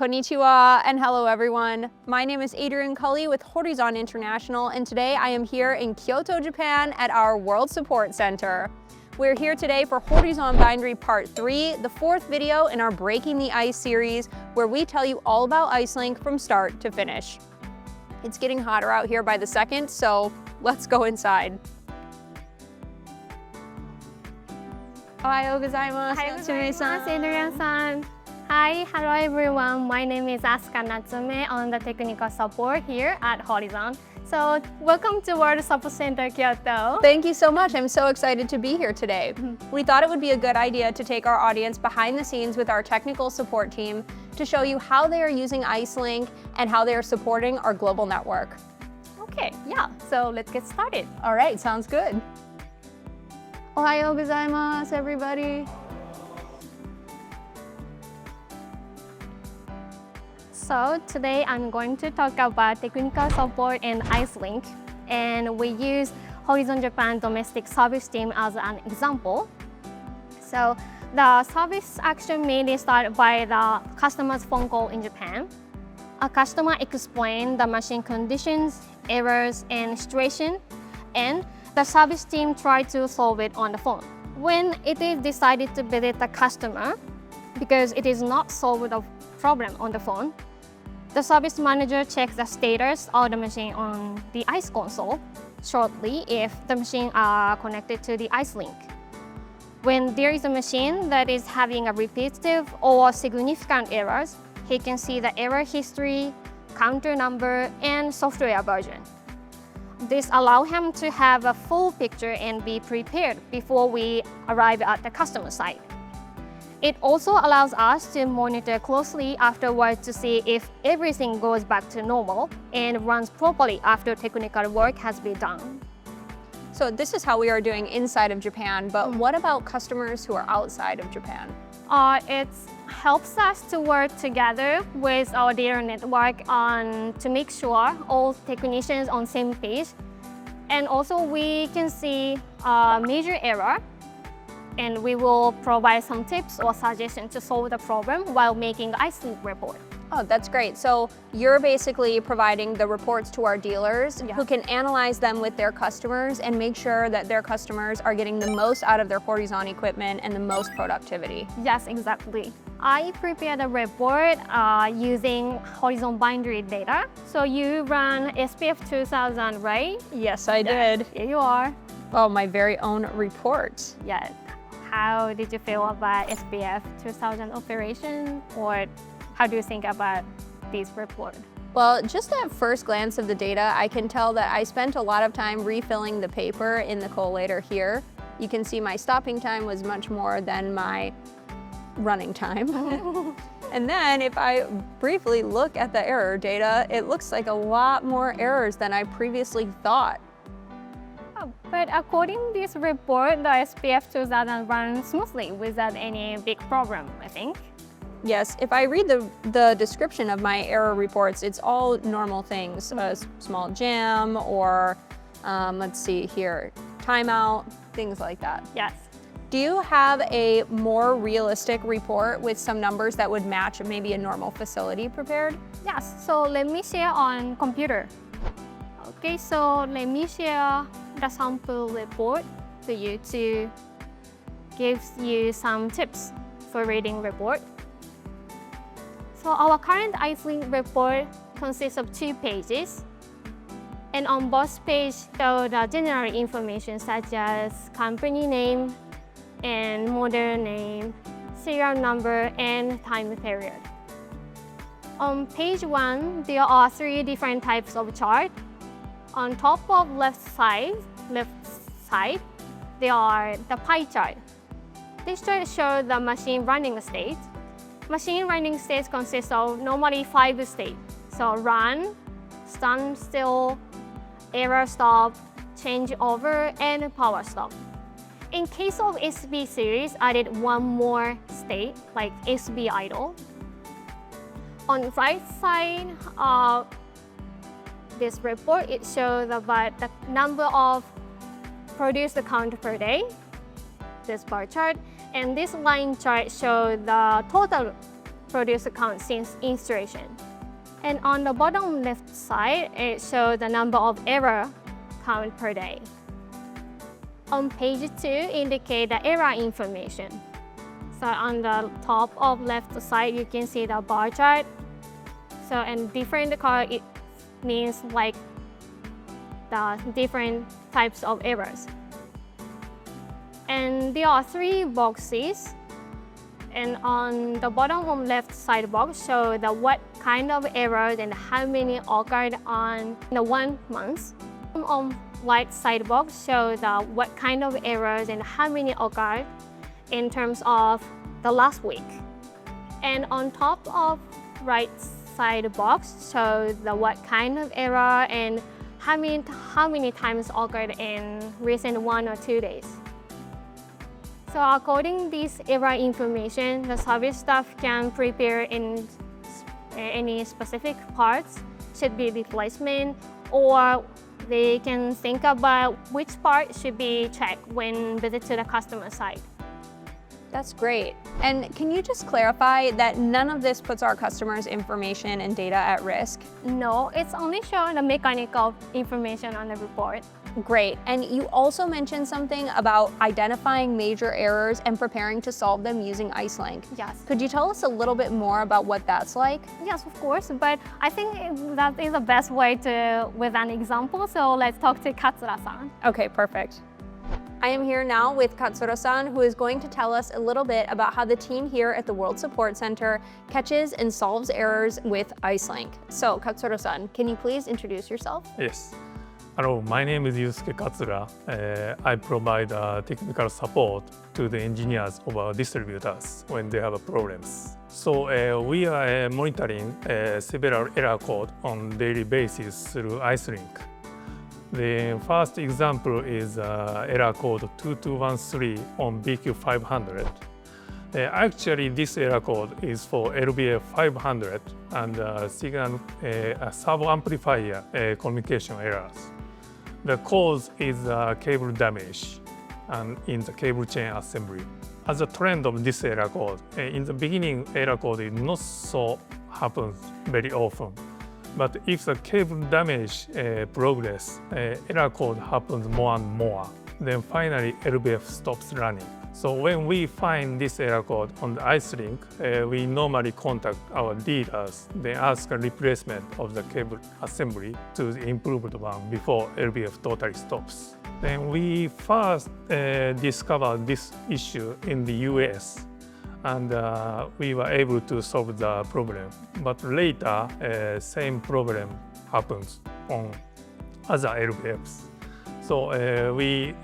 Konnichiwa and hello everyone. My name is Adrienne with Horizon International, and today I am here in Kyoto, Japan at our World Support Center. We're here today for Horizon Bindery Part 3, the fourth video in our Breaking the iCE series, where we tell you all about iCE from start to finish. It's getting hotter out here by the second, so let's go inside. Ohayou gozaimasu. Adrienne-san. Hi, hello everyone. My name is Asuka Natsume on the technical support here at Horizon. So welcome to World Support Center Kyoto. Thank you so much. I'm so excited to be here today. We thought it would be a good idea to take our audience behind the scenes with our technical support team to show you how they are using iCE and how they are supporting our global network. Okay, yeah, so let's get started. All right, sounds good. Ohayou gozaimasu, everybody. So today I'm going to talk about technical support in iCE, and we use Horizon Japan domestic service team as an example. So the service action mainly started by the customer's phone call in Japan. A customer explained the machine conditions, errors, and situation, and the service team tried to solve it on the phone. When it is decided to visit the customer, because it is not solved the problem on the phone, the service manager checks the status of the machine on the iCE console shortly if the machine are connected to the iCE. When there is a machine that is having a repetitive or significant errors, he can see the error history, counter number, and software version. This allows him to have a full picture and be prepared before we arrive at the customer site. It also allows us to monitor closely afterwards to see if everything goes back to normal and runs properly after technical work has been done. So this is how we are doing inside of Japan, but what about customers who are outside of Japan? It helps us to work together with our dealer network to make sure all technicians on same page. And also we can see a major error, and we will provide some tips or suggestions to solve the problem while making iCE report. Oh, that's great. So you're basically providing the reports to our dealers who can analyze them with their customers and make sure that their customers are getting the most out of their Horizon equipment and the most productivity. Yes, exactly. I prepared a report using Horizon Bindery data. So you run SPF 2000, right? Yes, I did. Here you are. Oh, my very own report. Yes. How did you feel about SPF 2000 operation, or how do you think about this report? Well, just at first glance of the data, I can tell that I spent a lot of time refilling the paper in the collator here. You can see my stopping time was much more than my running time. And then if I briefly look at the error data, it looks like a lot more errors than I previously thought. But according to this report, the SPF 2000 runs smoothly without any big problem, I think. Yes, if I read the description of my error reports, it's all normal things, a small jam or, let's see here, timeout, things like that. Yes. Do you have a more realistic report with some numbers that would match maybe a normal facility prepared? Yes, so let me share on computer. Okay, so let me share the sample report to you to give you some tips for reading report. So our current iCE report consists of 2 pages. And on both pages, there are general information such as company name and model name, serial number, and time period. On page 1, there are 3 different types of chart. On top of left side, there are the pie chart. This chart shows the machine running state. Machine running states consist of normally 5 states. So run, stand still, error stop, change over, and power stop. In case of SB series, added one more state, like SB idle. On the right side, this report, it shows about the number of produced count per day, this bar chart, and this line chart shows the total produce count since installation. And on the bottom left side, it shows the number of error count per day. On page 2, indicate the error information. So on the top of left side, you can see the bar chart. So in different color, it means like the different types of errors. And there are 3 boxes. And on the bottom of left side box show the what kind of errors and how many occurred on the 1 month. On right side box show the what kind of errors and how many occurred in terms of the last week. And on top of right side box show the what kind of error and how many times occurred in recent 1 or 2 days. So according to this error information, the service staff can prepare in any specific parts, should be replacement, or they can think about which part should be checked when visit to the customer site. That's great. And can you just clarify that none of this puts our customers' information and data at risk? No, it's only showing the mechanical information on the report. Great. And you also mentioned something about identifying major errors and preparing to solve them using iCE. Yes. Could you tell us a little bit more about what that's like? Yes, of course, but I think that is the best way to with an example, so let's talk to Katsura-san. Okay, perfect. I am here now with Katsura-san, who is going to tell us a little bit about how the team here at the World Support Center catches and solves errors with iCE. So, Katsura-san, can you please introduce yourself? Yes. Hello, my name is Yusuke Katsura. I provide technical support to the engineers of our distributors when they have problems. So we are monitoring several error code on daily basis through iCE. The first example is error code 2213 on BQ500. Actually, this error code is for LBA 500 and signal sub-amplifier communication errors. The cause is cable damage and in the cable chain assembly. As a trend of this error code, in the beginning, error code is not so happens very often. But if the cable damage progress, error code happens more and more. Then finally, LBF stops running. So when we find this error code on the iCE, we normally contact our dealers, then ask a replacement of the cable assembly to the improved one before LBF totally stops. Then we first discovered this issue in the US, and we were able to solve the problem. But later, same problem happens on other LBFs. So we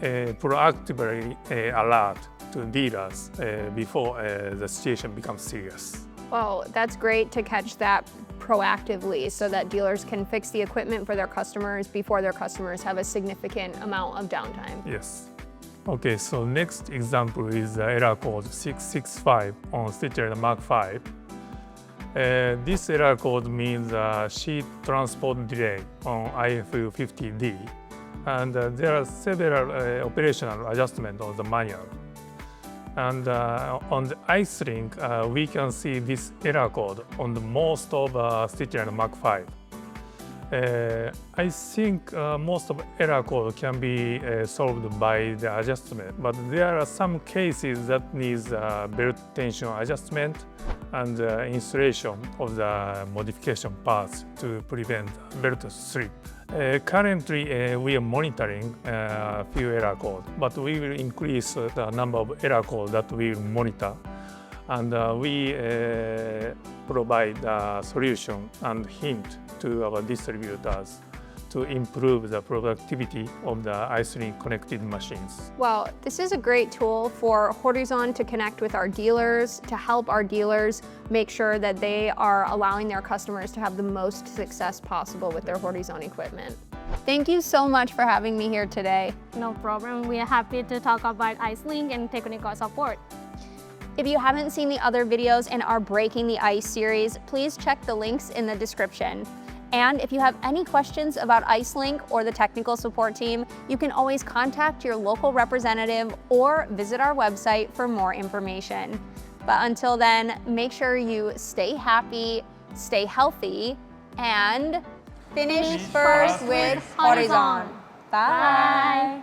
proactively alert to dealers before the situation becomes serious. Well, that's great to catch that proactively so that dealers can fix the equipment for their customers before their customers have a significant amount of downtime. Yes. Okay, so next example is error code 665 on Stitcher Mark V. This error code means sheet transport delay on IFU50D. And there are several operational adjustments on the manual. And on the iCE, we can see this error code on the most of Stitcher Mark V. I think most of error code can be solved by the adjustment, but there are some cases that needs belt tension adjustment and installation of the modification parts to prevent belt slip. Currently, we are monitoring a few error code, but we will increase the number of error code that we will monitor. And we provide a solution and hint to our distributors to improve the productivity of the iCE connected machines. Well, this is a great tool for Horizon to connect with our dealers, to help our dealers make sure that they are allowing their customers to have the most success possible with their Horizon equipment. Thank you so much for having me here today. No problem. We are happy to talk about iCE and technical support. If you haven't seen the other videos in our Breaking the Ice series, please check the links in the description. And if you have any questions about iCE or the technical support team, you can always contact your local representative or visit our website for more information. But until then, make sure you stay happy, stay healthy, and finish first with Horizon. Bye. Bye.